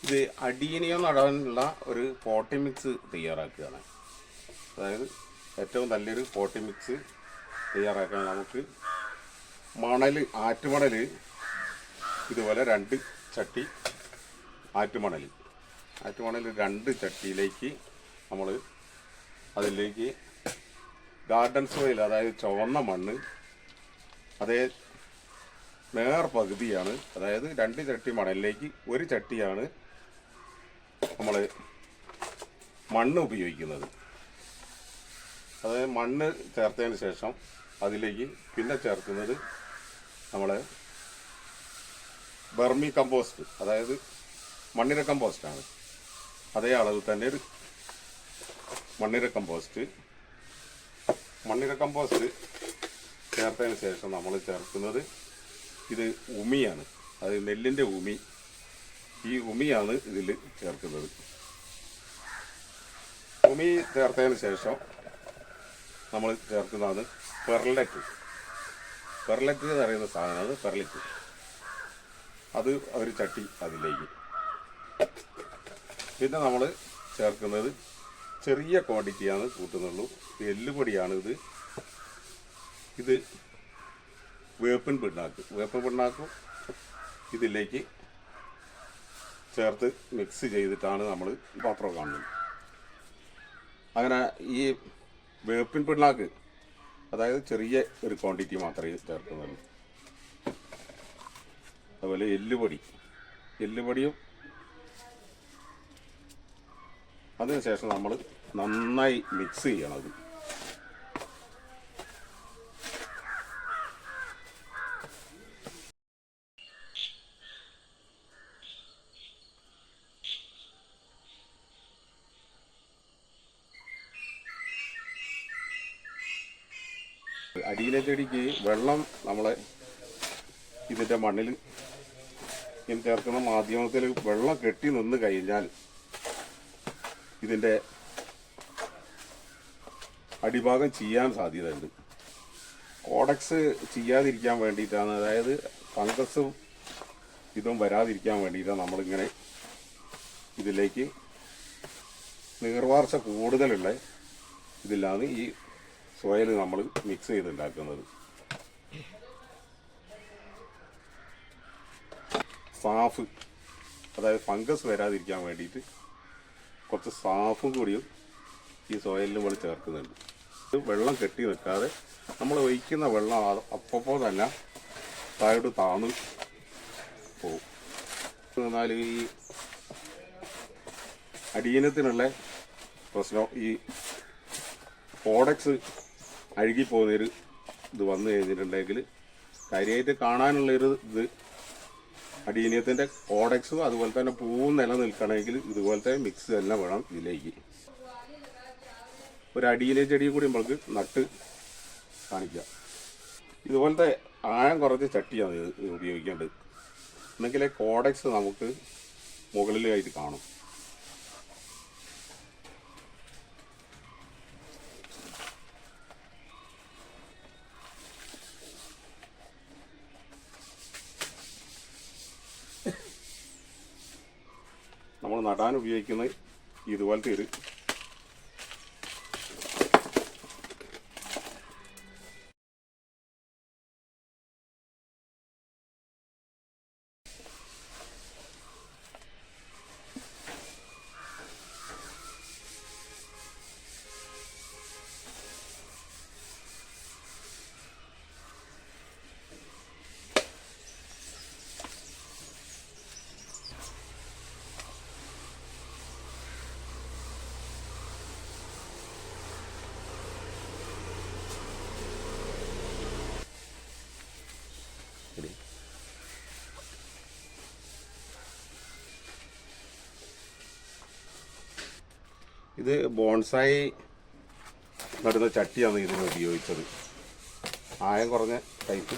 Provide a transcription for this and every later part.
ഇത് അടീനിയം നടാനുള്ള ഒരു പോട്ടി മിക്സ് തയ്യാറാക്കുകയാണ്. അതായത് ഏറ്റവും നല്ലൊരു പോട്ടി മിക്സ് തയ്യാറാക്കാൻ നമുക്ക് ആറ്റുമണൽ ഇതുപോലെ 2 ചട്ടി ആറ്റുമണൽ 2 ചട്ടിയിലേക്ക് നമ്മൾ അതിലേക്ക് ഗാർഡൻ സോയിൽ, അതായത് ചുവന്ന മണ്ണ് അതേ പകുതിയാണ്. അതായത് 2 ചട്ടി മണലിലേക്ക് 1 ചട്ടിയാണ് നമ്മൾ മണ്ണ് ഉപയോഗിക്കുന്നത്. അതായത് മണ്ണ് ചേർത്തതിന് ശേഷം അതിലേക്ക് പിന്നെ ചേർക്കുന്നത് നമ്മൾ വെർമി കമ്പോസ്റ്റ്, അതായത് മണ്ണിര കമ്പോസ്റ്റാണ്. അതേ അളവിൽ തന്നെ ഒരു മണ്ണിര കമ്പോസ്റ്റ് ചേർത്തതിന് ശേഷം നമ്മൾ ചേർക്കുന്നത് ഇത് ഉമിയാണ്. അത് നെല്ലിൻ്റെ ഉമി. ഈ ഉമിയാണ് ഇതിൽ ചേർക്കുന്നത്. ഉമി ചേർത്തതിന് ശേഷം നമ്മൾ ചേർക്കുന്നതാണ് പെർലറ്റ് എന്ന് പറയുന്ന സാധനമാണ് പെർലറ്റ്. അത് ഒരു ചട്ടി അതിലേക്ക്. പിന്നെ നമ്മൾ ചേർക്കുന്നത് ചെറിയ ക്വാണ്ടിറ്റിയാണ് കൂട്ടുന്നുള്ളൂ. എല്ലുപൊടിയാണ് ഇത് വേപ്പിൻ പിണ്ണാക്കും ഇതിലേക്ക് ചേർത്ത് മിക്സ് ചെയ്തിട്ടാണ് നമ്മൾ പാത്രം കാണുന്നത്. അങ്ങനെ ഈ വേപ്പിൻ പിണ്ണാക്ക്, അതായത് ചെറിയ ഒരു ക്വാണ്ടിറ്റി മാത്രമേ ചേർക്കുന്നുള്ളൂ. അതുപോലെ എല്ലുപൊടിയും അതിനുശേഷം നമ്മൾ നന്നായി മിക്സ് ചെയ്യണം. അത് അടിയിലെ ചെടിക്ക് വെള്ളം നമ്മളെ ഇതിൻ്റെ മണ്ണിൽ ഇങ്ങനെ ചേർക്കുന്ന മാധ്യമത്തിൽ വെള്ളം കെട്ടി നിന്ന് കഴിഞ്ഞാൽ ഇതിൻ്റെ അടിഭാഗം ചെയ്യാൻ സാധ്യതയുണ്ട്. കോഡക്സ് ചെയ്യാതിരിക്കാൻ വേണ്ടിയിട്ടാണ്, അതായത് ഫംഗസും ഇതും വരാതിരിക്കാൻ വേണ്ടിയിട്ടാണ് നമ്മളിങ്ങനെ ഇതിലേക്ക് നീർവാർച്ച കൂടുതലുള്ള ഇതിലാണ് ഈ സോയിൽ നമ്മൾ മിക്സ് ചെയ്തുണ്ടാക്കുന്നത്. സാഫ്, അതായത് ഫംഗസ് വരാതിരിക്കാൻ വേണ്ടിയിട്ട് കുറച്ച് സാഫും കൂടിയും ഈ സോയിലിൽ നമ്മൾ ചേർക്കുന്നുണ്ട്. വെള്ളം കെട്ടി നിൽക്കാതെ നമ്മൾ ഒഴിക്കുന്ന വെള്ളം അപ്പോൾ തന്നെ താഴോട്ട് താന്ന് പോകും. എന്നാൽ ഈ അടിയനത്തിനുള്ള പ്രശ്നം ഈ കോഡക്സ് അഴുകിപ്പോകുന്നൊരു ഇത് വന്നു കഴിഞ്ഞിട്ടുണ്ടെങ്കിൽ കാര്യമായിട്ട് കാണാനുള്ളൊരു ഇത് അടീനിയത്തിൻ്റെ കോഡക്സും അതുപോലെ തന്നെ പൂവും നിലനിൽക്കണമെങ്കിൽ ഇതുപോലത്തെ മിക്സ് എല്ലാം വേണം ഇതിലേക്ക്. ഒരു അടീനിയ ചെടിയും കൂടി നമ്മൾക്ക് നട്ട് കാണിക്കാം. ഇതുപോലത്തെ ആഴം കുറച്ച് ചട്ടിയാണ് ഇത് ഉപയോഗിക്കേണ്ടത്. എന്നെങ്കിലേ കോഡക്സ് നമുക്ക് മുകളിലായിട്ട് കാണും. നമ്മൾ നടാൻ ഉപയോഗിക്കുന്ന ഇതുപോലത്തെ ഒരു ഇത് ബോൺസായി നടുന്ന ചട്ടിയാണ് ഇതിന് ഉപയോഗിച്ചത്. ആയം കുറഞ്ഞ ടൈപ്പ്.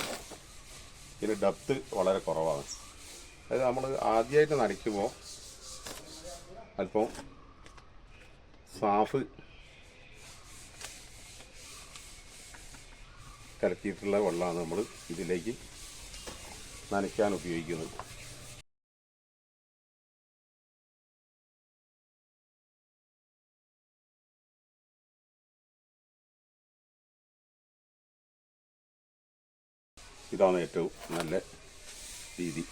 ഇതിന് ഡെപ്ത് വളരെ കുറവാണ്. അതായത് നമ്മൾ ആദ്യമായിട്ട് നനയ്ക്കുമ്പോൾ അല്പം സാഫ് കലക്കിയിട്ടുള്ള വെള്ളമാണ് നമ്മൾ ഇതിലേക്ക് നനയ്ക്കാൻ ഉപയോഗിക്കുന്നത്. ഇതാണ് ഏറ്റവും നല്ല രീതി.